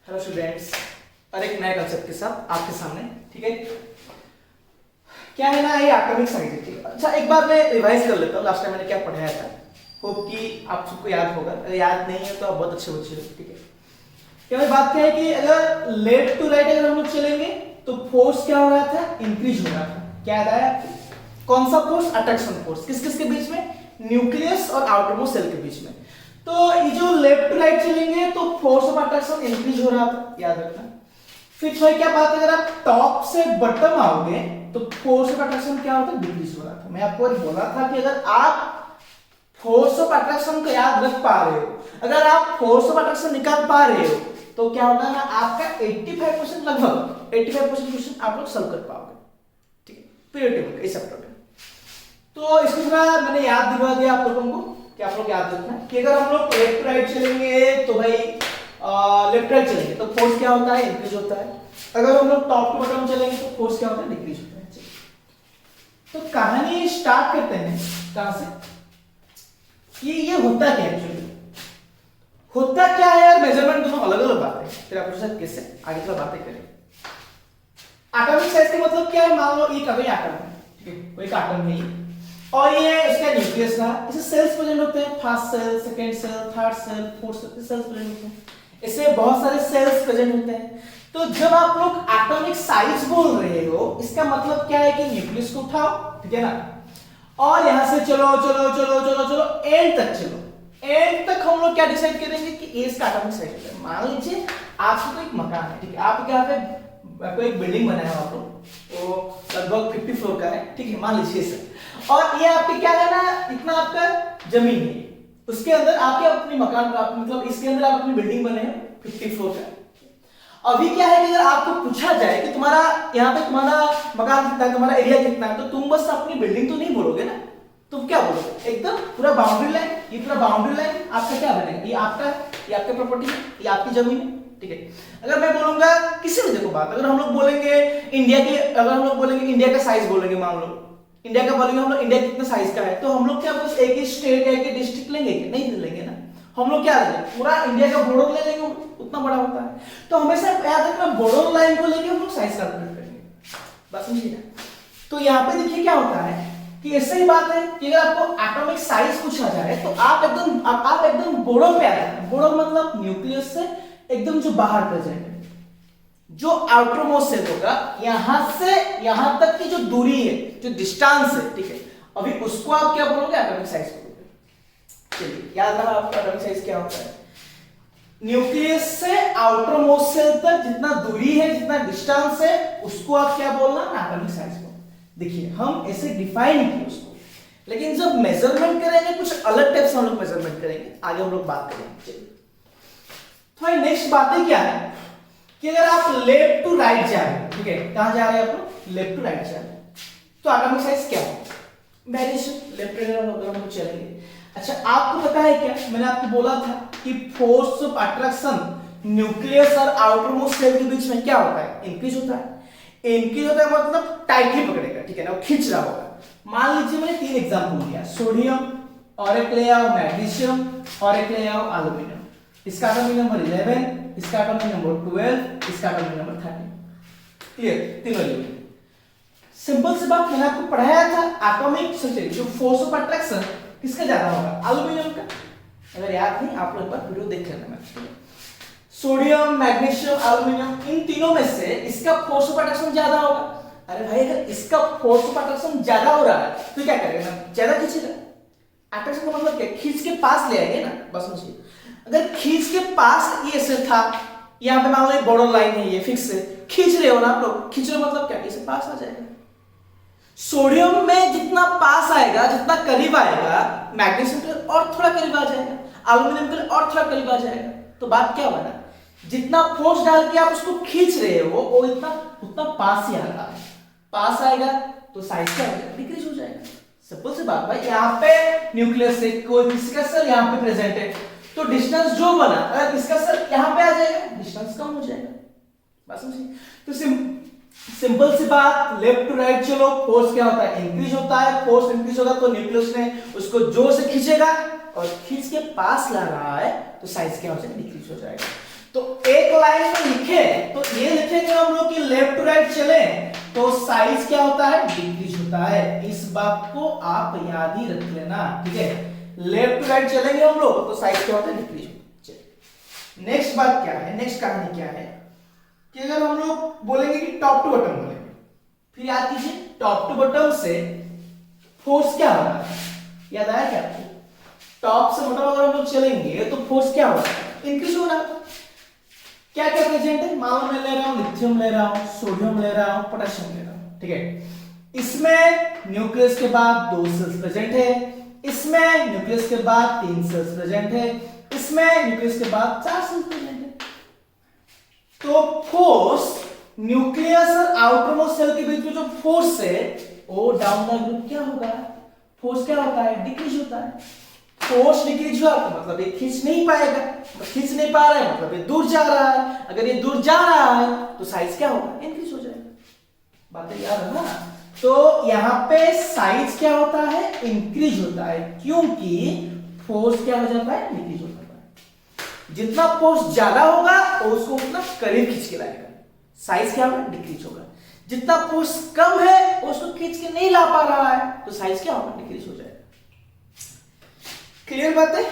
Hello students, और एक नए कंसेप्ट के साथ आपके सामने। ठीक है, क्या है ना, ये एटॉमिक साइज है। ठीक है, अच्छा एक बार मैं रिवाइज कर लेता हूँ लास्ट टाइम मैंने क्या पढ़ाया था। होप कि आप सबको याद होगा, अगर याद नहीं है तो आप बहुत अच्छे बच्चे हो। ठीक है, क्या भाई बात क्या है कि अगर लेफ्ट टू राइट अगर हम लोग चलेंगे तो फोर्स क्या हो रहा था, इंक्रीज हो रहा था। क्या याद आया आपको? कौन सा फोर्स? Attraction force. किस किस के बीच में? न्यूक्लियस और आउटरमोस्ट सेल के बीच में। तो ये जो लेफ्ट टू राइट चलेंगे तो फोर्स ऑफ अट्रैक्शन इंक्रीज हो रहा था, याद रखना। फिर भाई क्या बात है, अगर आप टॉप से बटम आओगे तो फोर्स ऑफ अट्रैक्शन क्या होता है, डिक्रीज हो रहा था। मैं आपको बोला था कि अगर आप फोर्स ऑफ अट्रैक्शन को याद रख पा रहे हो, अगर आप फोर्स ऑफ अट्रैक्शन निकाल पा रहे हो तो क्या होगा ना, आपका 85% लगभग 85% क्वेश्चन आप लोग सॉल्व कर पाओगे। ठीक है, पीरियड टेबल का इस चैप्टर में। तो इसको थोड़ा मैंने याद दिलवा दिया आप लोगों को कि आप लोग याद रखना कि अगर हम लोग लेफ्ट राइट चलेंगे तो भाई लेफ्ट राइट चलेंगे तो फोर्स क्या होता है, इंक्रीज होता है। अगर हम लोग टॉप टू बॉटम चलेंगे तो फोर्स क्या होता है, डिक्रीज होता है। तो कहानी स्टार्ट करते हैं कहां से, ये होता क्या है, होता क्या है यार। मेजरमेंट दोनों अलग अलग बात है, फिर आप उससे कैसे आगे थोड़ा बातें करें। एटॉमिक साइज का मतलब क्या है, मान लो ये कभी एटम है, ठीक है, कोई एटम है और ये उसका न्यूक्लियस था। इसे सेल्स प्रेजेंट होते हैं, first cell, second cell, third cell, fourth cell, cells present होते हैं। इससे बहुत सारे सेल्स प्रेजेंट होते हैं। तो जब आप लोग एटॉमिक साइज बोल रहे हो, इसका मतलब क्या है कि न्यूक्लियस को उठाओ, ठीक है ना, और यहां से चलो चलो चलो चलो चलो एंड तक चलो। एंड तक हम लोग क्या डिसाइड करेंगे कि ए इसका एटॉमिक साइज है। मान लीजिए आपको एक मकान है, ठीक है, आप क्या पे कोई एक बिल्डिंग बनाया है आप लोग, वो लगभग 50 फ्लोर का है, ठीक है, मान लीजिए सर। और ये आपके क्या है ना, इतना आपका जमीन है, उसके अंदर आपके अपनी मकान आप मतलब इसके अंदर आप अपनी बिल्डिंग बने हैं 50 फ्लोर का। अभी क्या है कि अगर आपको पूछा जाए कि तुम्हारा यहाँ पे तुम्हारा मकान कितना है, तुम्हारा एरिया कितना है, तो तुम बस अपनी बिल्डिंग तो नहीं बोलोगे ना, तुम क्या बोलोगे, एकदम पूरा बाउंड्री लाइन। ये पूरा बाउंड्री लाइन आपका क्या बनेगा, ये आपका है, ये आपका प्रॉपर्टी है, ये आपकी जमीन है, ठीक है। अगर मैं बोलूंगा किसी भी देखो बात, अगर हम लोग बोलेंगे इंडिया के, अगर हम लोग बोलेंगे इंडिया का साइज बोलेंगे, मान लो इंडिया का बोलेंगे हम लोग, इंडिया कितने साइज का है, तो हम लोग क्या बस एक ही स्टेट एक ही डिस्ट्रिक्ट लेंगे कि नहीं लेंगे ना, हम लोग क्या लेंगे, पूरा इंडिया का बॉर्डर ले लेंगे, उतना बड़ा होता है। तो हमेशा याद रखना बॉर्डर लाइन को लेके हम लोग साइज कैलकुलेट करेंगे, बस समझिए। तो यहाँ पे देखिए क्या होता है कि ऐसे ही बात है कि अगर आपको एटॉमिक साइज पूछा जाए तो आप एकदम बॉर्डर पे आ जाते हैं। बॉर्डर मतलब न्यूक्लियस से एकदम जो बाहर प्रेजेंट है, जो आउटरमोस्ट सेल होगा, यहां से यहां तक की जो दूरी है, जो डिस्टेंस है, ठीक है, अभी उसको आप क्या बोलोगे, एटॉमिक साइज बोलोगे। चलिए याद रहा आपका एटॉमिक साइज क्या होता है, न्यूक्लियस से आउटरमोस्ट सेल तक जितना दूरी है, जितना डिस्टेंस है, उसको आप क्या बोलना, एटॉमिक साइज बोलना। देखिए हम ऐसे डिफाइन किए उसको, लेकिन जब मेजरमेंट करेंगे कुछ अलग टाइप से हम लोग मेजरमेंट करेंगे, आगे हम लोग बात करेंगे। चलिए तो नेक्स्ट बातें क्या है कि अगर आप लेफ्ट टू राइट जा रहे हैं, ठीक है, कहां जा रहे हैं आप लोग, लेफ्ट टू राइट जा रहे हैं, तो एटॉमिक साइज क्या है, वेरिएशन लेफ्ट टू राइट अगर हम चलेंगे। अच्छा आपको पता है क्या, मैंने आपको बोला था कि फोर्स ऑफ अट्रैक्शन न्यूक्लियस और आउटरमोस्ट सेल के बीच में क्या होता है, इंक्रीज होता है। इंक्रीज होता है मतलब टाइटली पकड़ेगा, ठीक है ना, वो खींच रहा होगा। मान लीजिए मैंने 3 एग्जांपल दिया, सोडियम और एक ले आओ मैग्नीशियम और एक ले आओ एल्यूमिनियम। इसका एटॉमिक नंबर 11, इसका एटॉमिक नंबर 12, इसका एटॉमिक नंबर 13। क्लियर, तीनों एलिमेंट। सिंपल सी बात मैंने आपको पढ़ाया था, एटॉमिक सोचिए जो फोर्स ऑफ अट्रैक्शन किसका ज्यादा होगा, एल्यूमिनियम का। अगर याद नहीं आप लोग एक बार वीडियो देख लेना। मैं सोडियम, मैग्नीशियम, एल्यूमिनियम, इन तीनों में से इसका फोर्स ऑफ अट्रैक्शन ज्यादा होगा। अरे भाई अगर इसका फोर्स ऑफ अट्रैक्शन ज्यादा हो रहा है तो क्या करेगा ना, ज्यादा खींचेगा। अट्रैक्शन का मतलब क्या, खींच के पास ले आएंगे ना, बस समझिए। अगर खींच के पास ये से था, यहाँ पे मान लो बॉर्डर लाइन है, ये फिक्स है, खींच रहे हो ना आप लोग, खींच रहे हो मतलब क्या, इसे पास आ जाएगा। सोडियम में जितना पास आएगा, जितना करीब आएगा, मैग्नीशियम के लिए और थोड़ा करीब आ जाएगा, एल्यूमिनियम के लिए और थोड़ा करीब आ जाएगा। तो बात क्या बना, जितना फोर्स डाल के आप उसको खींच रहे हो वो इतना उतना पास ही आ रहा है, पास आएगा तो साइज क्या हो जाएगा, डिक्रीज हो जाएगा। सिंपल सी बात भाई, यहाँ पे न्यूक्लियस से कोई किसका सेल यहाँ पे प्रेजेंट है, तो डिस्टेंस जो बना, अगर किसका सेल यहाँ पे आ जाएगा, डिस्टेंस कम हो जाएगा, बस समझिए। तो सिंपल सी बात, लेफ्ट टू राइट चलो, फोर्स क्या होता है, इंक्रीज होता है। फोर्स इंक्रीज होगा तो न्यूक्लियस ने उसको जोर से खींचेगा, और खींच के पास ला रहा है तो साइज क्या हो जाएगा, डिक्रीज हो जाएगा। तो एक लाइन में लेफ्ट टू राइट चले तो साइज क्या होता है, डिक्रीज होता है। इस बात को आप याद ही रख लेना, ठीक है। लेफ्ट टू राइट चलेंगे हम लोग तो साइज क्या होता है, डिक्रीज होता है। नेक्स्ट बात क्या है, नेक्स्ट कहानी क्या है कि अगर हम लोग बोलेंगे कि टॉप टू बॉटम बोलेंगे, फिर याद कीजिए टॉप टू बॉटम से फोर्स क्या होगा, याद आया क्या आपको? टॉप से बॉटम अगर हम लोग चलेंगे तो फोर्स क्या होगा, इंक्रीज होगा। क्या क्या प्रेजेंट है, मान लो मैं ले रहा हूं लिथियम ले रहा हूं, सोडियम ले रहा हूं, पोटेशियम ले रहा हूं, ठीक है। इसमें न्यूक्लियस के बाद 2 सेल्स प्रेजेंट है, इसमें न्यूक्लियस के बाद 3 सेल्स प्रेजेंट है, इसमें न्यूक्लियस के बाद 4 सेल्स प्रेजेंट है। तो फोर्स न्यूक्लियस और आउटर मोस्ट सेल के बीच में जो फोर्स है वो डाउन द ग्रुप क्या होगा, फोर्स क्या होता है, डिक्रीज होता है। फोर्स डिक्रीज हुआ तो मतलब ये खींच नहीं पाएगा, तो खींच नहीं पा रहा है मतलब ये दूर जा रहा है। अगर ये दूर जा रहा है तो साइज क्या होगा, इंक्रीज हो जाएगा। बातें याद है ना? तो यहाँ पे साइज क्या होता है, इंक्रीज होता है, क्योंकि फोर्स क्या हो जाता है, डिक्रीज हो जाता है। जितना फोर्स ज्यादा होगा उसको उतना करीब खींच के लाएगा, साइज क्या होगा, डिक्रीज होगा। जितना फोर्स कम है उसको खींच के नहीं ला पा रहा है तो साइज क्या होगा, डिक्रीज हो जाएगा। क्लियर बात है,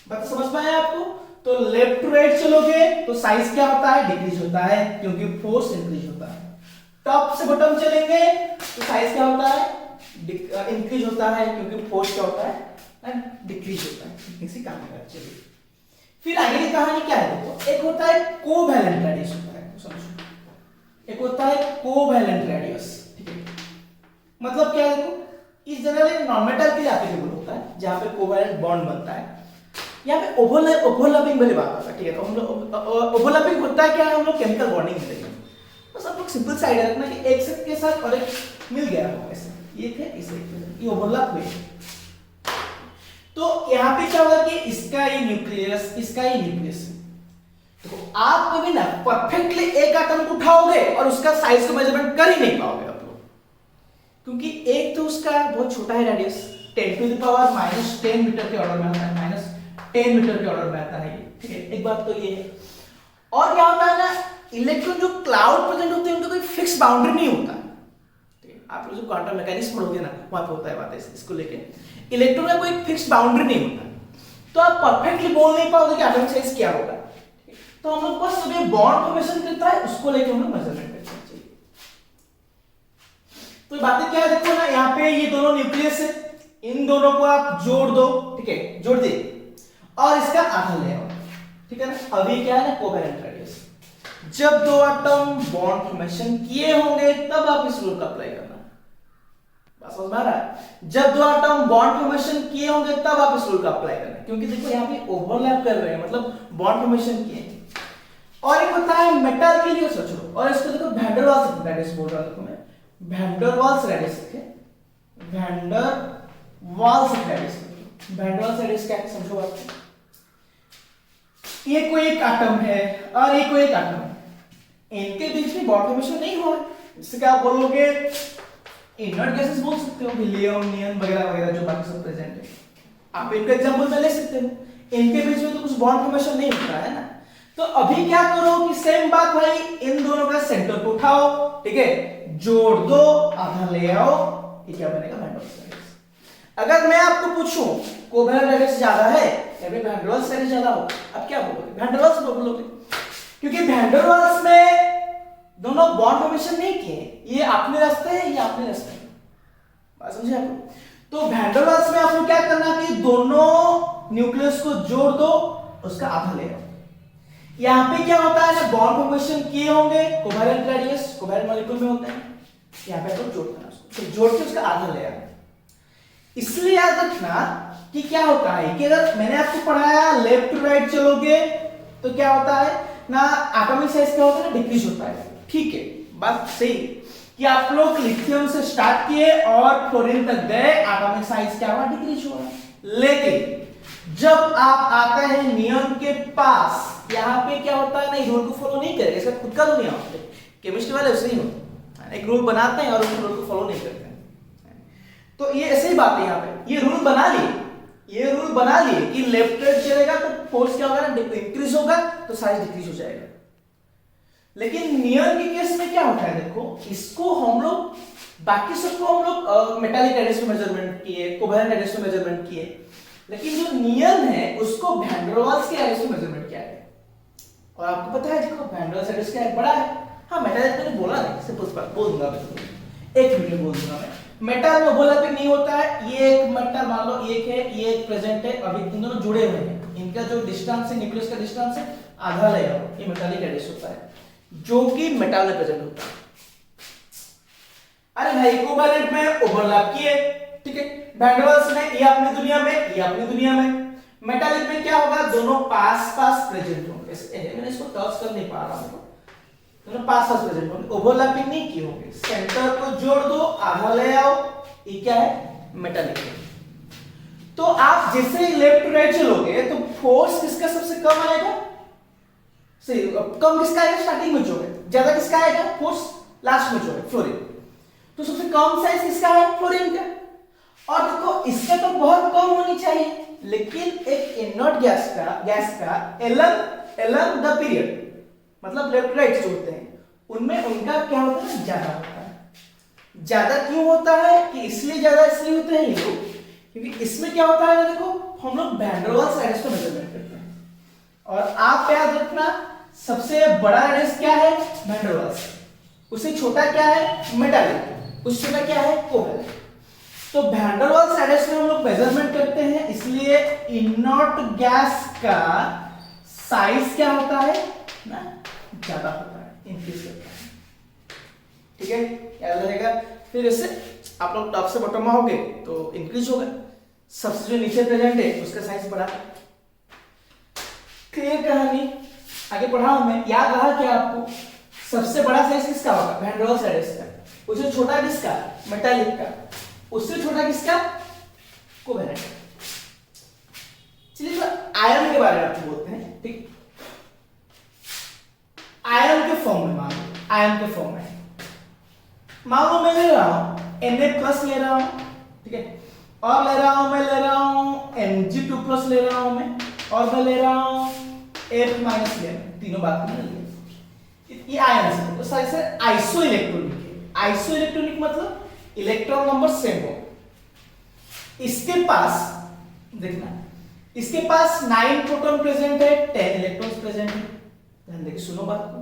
बात समझ में आया आपको? तो लेफ्ट टू राइट चलोगे तो साइज क्या होता है, डिक्रीज होता है, क्योंकि फोर्स इंक्रीज होता है। टॉप से बॉटम चलेंगे तो साइज क्या होता है, इंक्रीज होता है, क्योंकि फोर्स क्या होता है, डिक्रीज होता है। इसी काम में चलिए फिर आगे की कहानी क्या है, देखो एक होता है कोवैलेंट रेडियस होता है, समझो। एक होता है कोवैलेंट रेडियस, ठीक है। मतलब क्या है, देखो इस जनरली नॉन-मेटल के लिए एप्लीकेबल होता है जहां पे कोवैलेंट बॉन्ड बनता है। यहाँ पे ओवरलैपिंग वाली बात आता है, ठीक है। तो हम लोग ओवरलैपिंग होता है क्या है, हम लोग केमिकल बॉन्डिंग में देखेंगे। बस आप लोग सिंपल सा आइडिया रखना कि एक से के साथ और एक मिल गया हो, ऐसे ये थे इसे ये ओवरलैप हुए। तो यहाँ पे क्या होगा कि इसका ये न्यूक्लियस, इसका ये न्यूक्लियस, तो आप कभी ना परफेक्टली एक एटम को उठाओगे और उसका साइज को मेजरमेंट कर ही नहीं पाओगे आप लोग, क्योंकि एक तो उसका बहुत छोटा है radius, 10 to the power -10 meter के ऑर्डर में आता है, -10 मीटर के ऑर्डर में आता है ये, ठीक है। एक बात तो ये है। और क्या होता है ना, इलेक्ट्रॉन जो क्लाउड प्रेजेंट होते हैं उनका कोई फिक्स बाउंड्री नहीं होता, ठीक है। आप लोग जो क्वांटम मैकेनिक्स पढ़ोगे ना वहां पे होता है बात इसको लेके, इलेक्ट्रॉन का कोई फिक्स बाउंड्री नहीं होता, तो आप परफेक्टली बोल नहीं पाओगे कि एटॉमिक साइज क्या होगा। तो हम लोग बस ये बॉन्ड फॉर्मेशन करता है उसको लेके हम लोग मेजरमेंट करते हैं। तो बातें क्या है, देखो ना यहाँ पे ये दोनों न्यूक्लियस है, इन दोनों को आप जोड़ दो, ठीक है, जोड़ दे और इसका आधा ले आओ, ठीक है ना। अभी क्या है ना, कोवैलेंट रेडियस, जब दो एटम बॉन्ड फॉर्मेशन किए होंगे तब आप इस रूल का अप्लाई करना। बात समझ में आ रहा है? जब दो एटम बॉन्ड फॉर्मेशन किए होंगे तब आप इस रूल का अप्लाई करना, क्योंकि देखो यहाँ पे ओवरलैप कर रहे हैं, मतलब बॉन्ड फॉर्मेशन किए। और एक होता है मेटल के लिए, सोचो, और इसको देखो वैन डर वाल्स रेडियस बोल रहा हूं, देखो मैं वैन डर वाल्स रेडियस लिखे, van der Waals radius, van der Waals radius क्या है समझो आप। ये कोई एक एटम है और ये कोई एक एटम है, इनके बीच में बॉन्ड फॉर्मेशन नहीं हुआ है, इससे क्या आप बोलोगे, इनर्ट गैसेस बोल सकते हो, हीलियम, नियन वगैरह वगैरह जो बाकी सब प्रेजेंट है, आप इनका एग्जांपल में ले सकते हो। इनके बीच में तो कुछ बॉन्ड फॉर्मेशन नहीं होता है ना। तो अभी क्या करो कि सेम बात भाई, इन दोनों का सेंटर को उठाओ, ठीक है, जोड़ दो, आधा ले आओ, ये क्या बनेगा, वैन डर वाल्स रेडियस। अगर मैं आपको पूछूं कोवैलेंट रेडियस ज्यादा है या फिर वैन डर वाल्स रेडियस ज्यादा हो, आप क्या बोलोगे, वैन डर वाल्स बोलोगे, क्योंकि वैन डर वाल्स में दोनों बॉन्ड फॉर्मेशन नहीं किए, ये अपने रास्ते हैं, ये अपने रास्ते हैं। बात समझे आप? तो वैन डर वाल्स में आपको क्या करना कि दोनों न्यूक्लियस को जोड़ दो, उसका आधा ले आओ। यहाँ पे क्या होता है ना, बॉन्ड फॉर्मेशन किए होंगे, कोवैलेंट रेडियस कोवैलेंट मॉलिक्यूल में होता है, यहाँ पे तो जोड़ देना उसको, तो जोड़ के उसका आधा ले आओ। इसलिए याद रखना कि क्या होता है कि अगर मैंने आपको पढ़ाया लेफ्ट टू राइट चलोगे तो क्या होता है ना, एटॉमिक साइज क्या होता है ना, डिक्रीज होता है, ठीक है। बात सही कि आप लोग लिथियम से स्टार्ट किए और फ्लोरीन तक गए, एटॉमिक साइज क्या हुआ, डिक्रीज हुआ। लेकिन जब आप आते हैं नियन के पास, यहाँ पे क्या होता है ना, रूल को फॉलो नहीं करेगा, इसका खुद का रूल नहीं होता, केमिस्ट्री वाले वैसे ही होते हैं, एक रूल बनाते हैं और उस रूल को फॉलो नहीं करते हैं। तो ये ऐसे ही बात है, यहाँ पे ये रूल बना लिए कि लेफ्ट राइट चलेगा तो फोर्स क्या होगा ना, इंक्रीज होगा तो साइज डिक्रीज हो जाएगा। लेकिन नियन के केस में क्या होता है, देखो इसको हम लोग, बाकी सबको हम लोग मेटालिक एडिशन मेजरमेंट किए, कोवेलेंट एडिशन मेजरमेंट किए, लेकिन जो नियन है उसको वैन डर वाल्स के एडिशन मेजरमेंट किया है। और आपको पता है देखो वैन डर वाल्स एडिशन क्या है, बड़ा है। हाँ मेटालिक मैंने बोला नहीं, सिंपल सी बात बोल दूंगा मैं, एक मिनट में बोल दूंगा मैं। मेटल में ओवरलैपिंग नहीं होता है, ये एक मेटल मान लो एक है, ये एक प्रेजेंट है, अभी इन दोनों जुड़े हुए हैं, इनका जो डिस्टेंस है न्यूक्लियस का डिस्टेंस है आधा लेयर, ये मेटालिक एडिशन होता है जो कि मेटल में प्रेजेंट होता है। अरे भाई कोवेलेंट में ओवरलैप किए, ठीक है, वैन डर वाल्स में ये अपनी दुनिया में, ये अपनी दुनिया में। मेटालिक में क्या होगा, दोनों पास पास प्रेजेंट होंगे, मैंने इसको टच कर नहीं पा रहा हूं, दोनों पास पास प्रेजेंट होंगे, ओवरलैपिंग नहीं किए होंगे। सेंटर को जोड़ दो, आधा ले आओ, ये क्या है, मेटालिक है। तो आप जैसे लेफ्ट टू राइट चलोगे तो फोर्स किसका सबसे कम आएगा, सही कम किसका आएगा, स्टार्टिंग में जो है, ज्यादा किसका आएगा, फोर्स लास्ट में जो है, फ्लोरीन। तो सबसे कम साइज किसका है, फ्लोरीन का। और देखो इसका तो बहुत कम होनी चाहिए, लेकिन एक इनर्ट गैस का एलन द पीरियड, मतलब लेफ्ट राइट जो होते हैं उनमें उनका क्या होता है, ज्यादा होता है। ज्यादा क्यों होता है कि इसलिए ज्यादा इसलिए होते हैं ये लोग, क्योंकि इसमें क्या होता है देखो हम लोग van der Waals addition measurement करते हैं। और आप याद रखना सबसे बड़ा एडिशन क्या है, वैन डर वाल्स, उससे छोटा क्या है, मेटालिक, उससे छोटा क्या है, कोवेलेंट। तो वैन डर वाल्स एडिशन हम लोग मेजरमेंट करते हैं, इसलिए इनर्ट गैस का साइज क्या होता है ना, ज्यादा होता है, इंक्रीज करता है, ठीक है, याद रहेगा। फिर इससे आप लोग टॉप से बॉटम में होगे तो इंक्रीज होगा, सबसे जो नीचे प्रेजेंट है उसका साइज बढ़ा। क्लियर कहानी, आगे पढ़ाऊं मैं, याद रहा क्या आपको, सबसे बड़ा साइज किसका होगा, वैन डर वाल्स एडिशन का, उससे छोटा किसका, मेटालिक का, उससे छोटा किसका, कोवेलेंट। चलिए आयरन के बारे में आपको बोलते हैं, ठीक। आयरन के फॉर्म में मान लो, आयरन के फॉर्म में मान लो मैं ले रहा हूं Na+ ले रहा हूं, ठीक है, और ले रहा हूं Mg2+ ले रहा हूं मैं, और मैं ले रहा हूं F- ले, तीनों बात में ले, ये आयन है। तो साइज है आइसो इलेक्ट्रॉनिक, आइसो इलेक्ट्रॉनिक मतलब इलेक्ट्रॉन नंबर सेम हो। इसके पास देखना, इसके पास 9 प्रोटॉन प्रेजेंट है, 10 इलेक्ट्रॉन्स प्रेजेंट है, ध्यान देखिए सुनो बात को।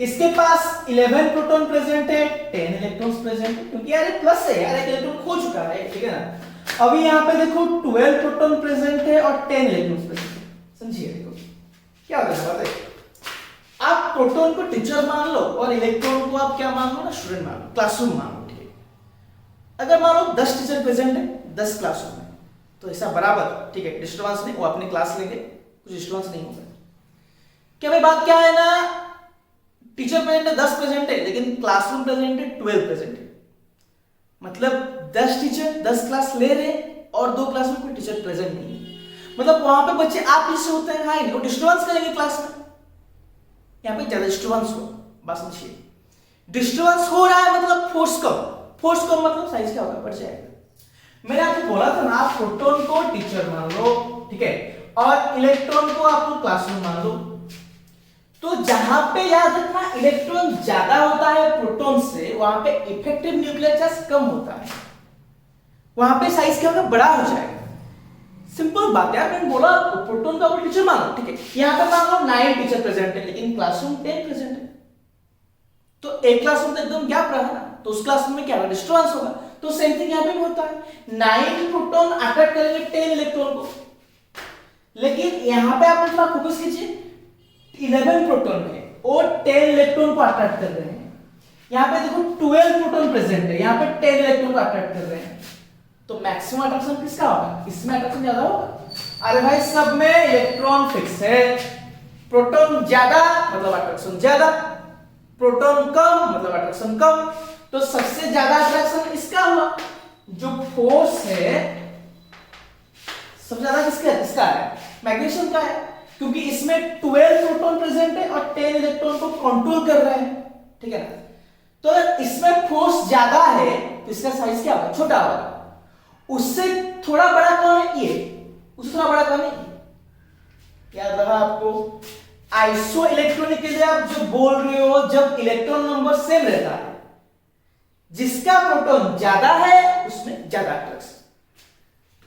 इसके पास 11 प्रोटॉन प्रेजेंट है, 10 इलेक्ट्रॉन्स प्रेजेंट है, क्योंकि यार ये प्लस है यार, एक इलेक्ट्रॉन खो चुका है, ठीक है ना। अभी यहां पे देखो 12 प्रोटॉन प्रेजेंट है और 10 इलेक्ट्रॉन्स प्रेजेंट है, समझिए देखो क्या होता है बात है। आप प्रोटॉन को टीचर मान लो और इलेक्ट्रॉन को आप क्या मान लो ना, स्टूडेंट मान लो, क्लासरूम मान लो, ठीक है। अगर मान लो 10 टीचर प्रेजेंट है 10 क्लासरूम में, तो ऐसा बराबर, ठीक है, डिस्टर्बेंस नहीं, वो अपनी क्लास लेंगे, कुछ डिस्टर्बेंस नहीं होगा। क्या भाई बात क्या है ना, टीचर प्रेजेंट है 10 प्रेजेंट है, लेकिन क्लासरूम प्रेजेंट है 12 प्रेजेंट है, मतलब 10 टीचर 10 क्लास ले रहे और 2 क्लास में कोई टीचर प्रेजेंट नहीं है, मतलब वहां पे बच्चे आप किससे होते हैं, हाई, वो डिस्टर्बेंस करेंगे क्लास में, यहाँ पे ज्यादा डिस्टर्बेंस हो, बात समझिए। डिस्टर्बेंस हो रहा है मतलब फोर्स कम, फोर्स कम मतलब साइज क्या होगा, बढ़ जाएगा। मैंने आपको बोला था ना, आप प्रोटॉन को टीचर मान लो, ठीक है, और इलेक्ट्रॉन को आप क्लासरूम मान लो। तो जहां पे याद रखना इलेक्ट्रॉन ज्यादा होता है प्रोटॉन से, वहां पे इफेक्टिव न्यूक्लियर चार्ज कम होता है, वहां पे साइज क्या होगा, बड़ा हो जाएगा। सिंपल बात है, मैंने बोला प्रोटॉन का आप टीचर मानो, ठीक है, यहां पे मान लो 9 टीचर प्रेजेंट है, लेकिन क्लासरूम 10 प्रेजेंट है, तो एक क्लासरूम तो एकदम गैप रहा ना, तो उस क्लासरूम में क्या होगा, डिस्टर्बेंस होगा। तो सेम थिंग यहां पे भी होता है, 9 प्रोटॉन अट्रैक्ट करेंगे 10 इलेक्ट्रॉन को, लेकिन यहां पे आप थोड़ा फोकस कीजिए, 11 प्रोटॉन है और 10 इलेक्ट्रॉन को अट्रैक्ट कर रहे हैं। यहां पे देखो 12 प्रोटॉन प्रेजेंट है, यहां पे 10 इलेक्ट्रॉन को अट्रैक्ट कर रहे हैं, तो मैक्सिमम अट्रैक्शन किसका होगा, इसमें अट्रैक्शन ज्यादा होगा। अरे भाई सब में इलेक्ट्रॉन फिक्स है, प्रोटॉन ज्यादा मतलब अट्रैक्शन ज्यादा, प्रोटॉन कम मतलब अट्रैक्शन कम, तो सबसे ज्यादा अट्रैक्शन इसका हुआ। जो फोर्स है सबसे ज्यादा किसका है, मैग्नीशियम का है, क्योंकि इसमें 12 प्रोटॉन प्रेजेंट है और 10 इलेक्ट्रॉन को कंट्रोल कर रहे हैं, ठीक है ना। तो इसमें फोर्स ज्यादा है तो इसका साइज क्या होगा, छोटा होगा। उससे थोड़ा बड़ा कौन है, ये, उससे थोड़ा बड़ा कौन है, याद रहा आपको। आइसो इलेक्ट्रॉनिक के लिए आप जो बोल रहे हो, जब इलेक्ट्रॉन नंबर सेम रहता है, जिसका प्रोटॉन ज्यादा है उसमें ज्यादा अट्रैक्शन,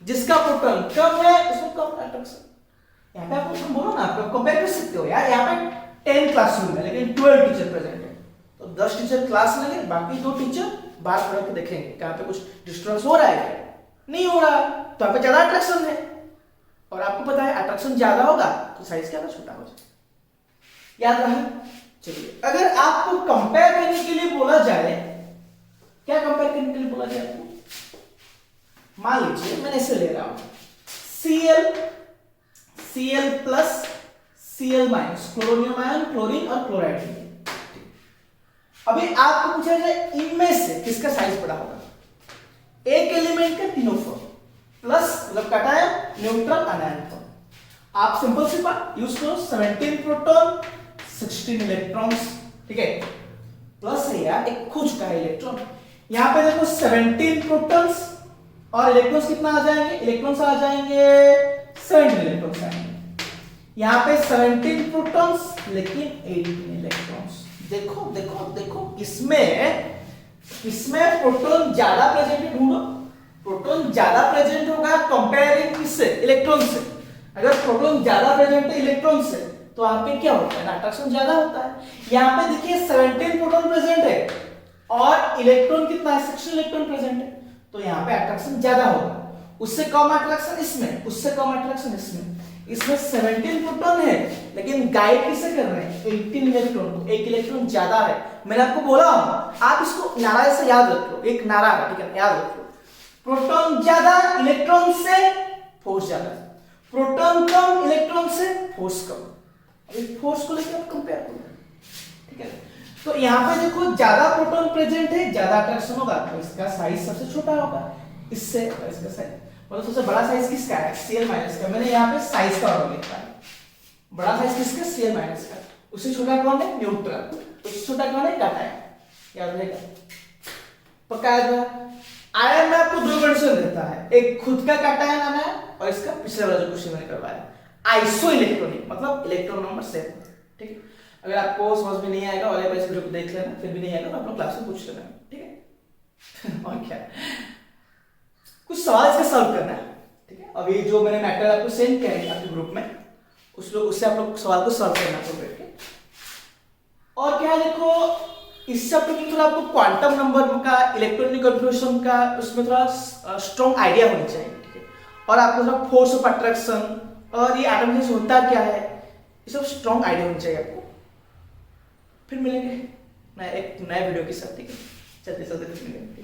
जिसका प्रोटॉन कम है उसमें कम अट्रैक्शन। यहाँ पे आप बोलो ना, आप कंपेयर कर सकते हो यार। यहाँ पे 10 क्लासरूम है लेकिन 12 टीचर प्रेजेंट है, तो 10 टीचर क्लास लेंगे, बाकी 2 टीचर बाहर खड़े होकर देखेंगे कहाँ पे कुछ डिस्टर्बेंस हो रहा है क्या, नहीं हो रहा, तो यहाँ पे ज्यादा अट्रैक्शन है। और आपको पता है अट्रैक्शन ज्यादा होगा तो साइज क्या छोटा हो जाए, याद रहा। चलिए, अगर आपको कंपेयर करने के लिए बोला जाए, क्या कंपेयर करने के लिए बोला जाए आपको, मान लीजिए मैंने इसे ले रहा हूं Cl plus Cl minus, chlorine ion, chlorine और क्लोराइड। अभी आपको पूछा जाए इनमें से किसका साइज बड़ा होगा, एक एलिमेंट का तीनों फॉर्म प्लस मतलब कटायन, न्यूट्रल, अनायन। आप सिंपल सी बात यूज करो, 17 प्रोटॉन 16 इलेक्ट्रॉन्स, ठीक है, प्लस है यार एक खुद का इलेक्ट्रॉन। यहां पे देखो 17 प्रोटॉन्स और इलेक्ट्रॉन्स कितना आ जाएंगे, इलेक्ट्रॉन्स आ जाएंगे 17 इलेक्ट्रॉन्स आएंगे। यहां पे 17 प्रोटॉन्स लेकिन 18 इलेक्ट्रॉन्स। देखो देखो देखो, इसमें प्रोटॉन ज्यादा प्रेजेंट है, ढूंढो प्रोटॉन ज्यादा प्रेजेंट होगा कंपेयरिंग किससे, इलेक्ट्रॉन से। अगर प्रोटॉन ज्यादा प्रेजेंट है इलेक्ट्रॉन से तो वहां पे क्या होता है ना, अट्रैक्शन ज्यादा होता है। यहां पे देखिए 17 प्रोटॉन प्रेजेंट है और इलेक्ट्रॉन कितना है, 16 इलेक्ट्रॉन प्रेजेंट है, तो यहां पे अट्रैक्शन ज्यादा होगा। उससे कम अट्रैक्शन इसमें, उससे कम अट्रैक्शन इसमें। इसमें 17 प्रोटॉन है लेकिन गाइड किसे कर रहे हैं, 18 इलेक्ट्रॉन को, एक इलेक्ट्रॉन ज्यादा है। मैंने आपको बोला आप इसको नारा से याद रख लो, एक नारा है, ठीक है, याद रख लो, प्रोटॉन ज्यादा इलेक्ट्रॉन से फोर्स ज्यादा, प्रोटॉन कम इलेक्ट्रॉन से फोर्स कम। इस फोर्स को लेकर आप कंपेयर करो, ठीक है। तो यहाँ पे देखो ज्यादा प्रोटॉन प्रेजेंट है, ज्यादा अट्रैक्शन होगा, तो इसका साइज सबसे छोटा होगा इससे, इसका साइज मतलब सबसे बड़ा साइज किसका है, Cl माइनस का। मैंने यहाँ पे साइज का ऑर्डर लिखा है, बड़ा साइज किसका, Cl माइनस का। उससे छोटा कौन है, न्यूट्रल। उससे छोटा कौन है, कैटायन। याद रहेगा, पक्का याद। आयन में आपको 2 कंडीशन देता है, एक खुद का कैटायन आयन और इसका पिछले वाला जो क्वेश्चन मैंने करवाया आइसो इलेक्ट्रॉनिक, मतलब इलेक्ट्रॉन नंबर सेम, ठीक है। अगर आपको समझ में नहीं आएगा वाले वीडियो को देख लेना, फिर भी नहीं आएगा तो आप लोग क्लास में पूछ लेना, ठीक है। और क्या, कुछ सवाल इसका सॉल्व करना है, ठीक है। अभी जो मैंने मैटर आपको सेंड किया है आपके ग्रुप में, उससे आप लोग सवाल को सॉल्व करना है बैठ के। और क्या देखो, इस चैप्टर में थोड़ा आपको क्वांटम नंबर का, इलेक्ट्रॉनिक कन्फर्मेशन का, उसमें थोड़ा स्ट्रॉन्ग आइडिया होनी चाहिए, ठीक है। और आपको थोड़ा फोर्स ऑफ अट्रैक्शन और ये एटॉमिक होता क्या है, ये सब स्ट्रॉन्ग आइडिया होनी चाहिए आपको। फिर मिलेंगे एक नए वीडियो के साथ, ठीक है, चलते चलते मिलेंगे।